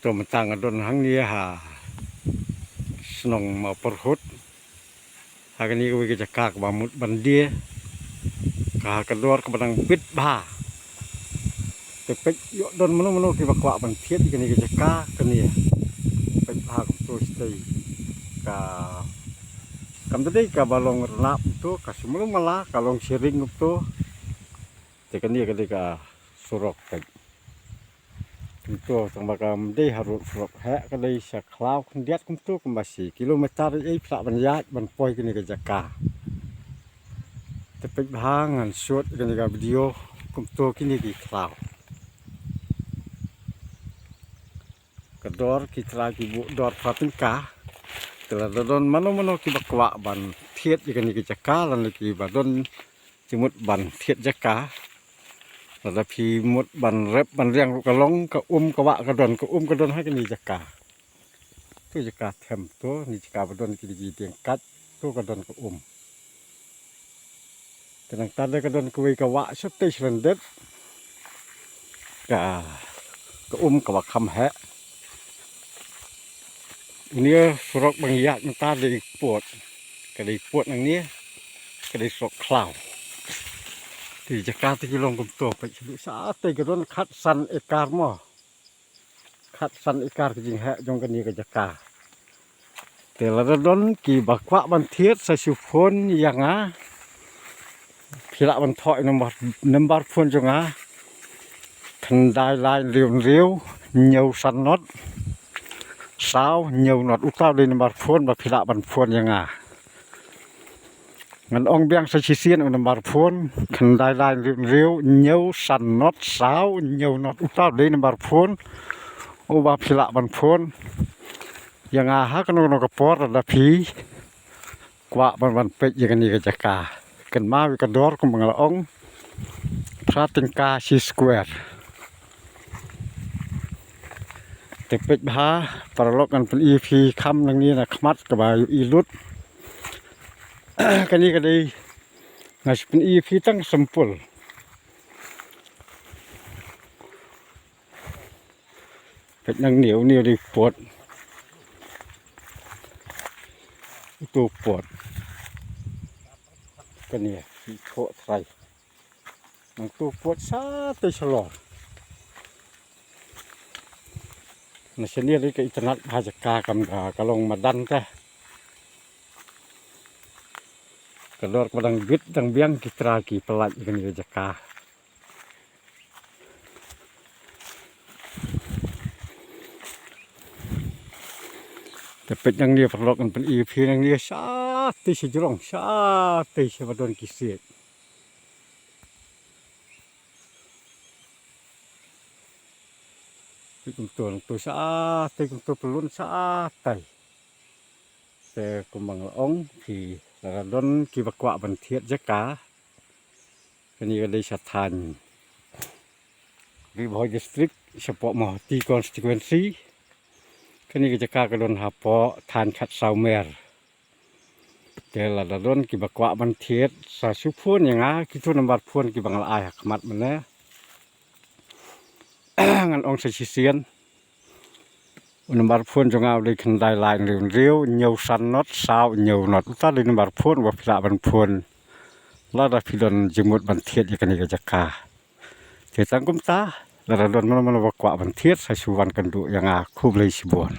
ตัวมันต่างกันดนหังนี้หาสนองมาปรหดหากนี้ก็วิกจะกากบามุดบันเดียกากระโดดก็บังปิดบ้าแต่เป็ดยดนมโนที่บักว่าบันเทียดกันนี้ก็จะกากันนี่เป็ดบ้าของตัวสตีกากำตัวนี้กับบาลงระบตัวกับสมมติมาละกับลงเชริงกับตัวแต่กันนี่ก็ได้กับสุรกเป็ดตัวต่างบางการได้หารุสุรกแหะก็ได้สักคราวคนเดียดกับตัวกับ4 กิโลเมตรไอ้พระบรรยายบรรปอยกันนี่ก็จะกาแต่เป็ดบ้างอันชดกันนี่กับวิดีโอกับตัวกันนี่กี่คราวกระโดดกี่ทรายกี่บุดอดพาเป็นกาแต่ละโดนมโนกี่บักว่าบันเทียดกันนี่ก็จะกาแล้วนี่กี่บัดโดนจมุดบันเทียดจะกาแต่พีมุดบันเร็บบันเรียงกระลงกระกระวะกระดนกระกระดนให้กันนี่จะกาตัวจะกาแถมตัวนี่จะกาบัดโดนกี่เตียงกัดตัวกระดนกระแต่หลังตาได้กระดนกุยกระวะชุดเตชลันเด็ดกากระกระวะคำแหะเนี่ยสรกบางอย่างตาได้ปวดก็ได้ปวดอย่างนี้ก็ได้สกคลาวที่จะการที่ลงกับตัวไปดูสาติกระดนคัดสันเอการ์มอคัดสันเอการ์จริงแหะจงกันนี้ก็จะกาแต่ละระดนกี่บักว่าบันเทียดใส่ชุพนอย่างอ่ะพิละบันทอยน้ำบาร์พนจงอ่ะทันได้ลายเรียวเนียวสันนดสาวเนียวนอดอุตส่าห์เลยน้ำบาร์พนบักพิละบันพนอย่างอ่ะงั้นองเบียงใส่ชีเซียนอุณบาร์พนทันได้ลายเรียวเนียวสันนดสาวเนียวนอดอุตส่าห์เลยน้ำบาร์พนอุบาพิละบันพนอย่างอ่ะฮักนกกระปอดระดับพีกว่าบันเป็ดอย่างนี้ก็จะกากันมาวิกระดอร์ก็มังละองพระติงกาชีสแควร์แต่เป็ดบ้าประลอกกันเป็นEPคำอย่างนี้นะขมัดกับบาอยู่อีลุดกันนี้ก็ได้น่าจะเป็น EPตั้งสมบูรณ์เป็ดนั่งเหนียวได้ปวดตัวปวดก็เนี่ยที่โคตรไทยมันตัวปวดซาเตชลอดในเช่นนี้เลยก็อิจนัดพาจากกากำกะลงมาดันแต่กระโดดกำลังวิดดังเบี้ยงกิตรากีปลัดกันอยู่จากกาแต่เป็นอย่างนี้พอเรากันเป็นEPอย่างนี้ชาติเฉยจงชาติเฉยมาโดนกิเสียที่กุมตัวชาติกุมตัวปลุนชาติแต่กุมบังละองที่เราโดนกีบกว่าบันเทียดจักกาอันนี้ก็ได้ชัดทันรีบอยดิสตริกเฉพาะหมอตีคอนสติเวนซีคันนี้ก็จะกากระโดนหาเพาะทานขัดเสาเมรแต่ละระดนกี่บักว่าบันเทียดสาชุพูนอย่างงี้คิดทุนบัดพูนกี่บังละอายหักมัดมันนะงั้นองค์เสียนอุณบัดพูนจงเอาเลยคันได้ลายเรียวเนียวสันน็อตสาวเนียวนอตอุตส่าห์เลยนบัดพูนว่าพิลาบันพูนแล้วได้พิลนจมุดบันเทียดอย่างนี้ก็จะกาเจตังกุมตาแล้วระดนมันบักว่าบันเทียดสาชุวันกันดูอย่างงี้คู่เลยสิบวน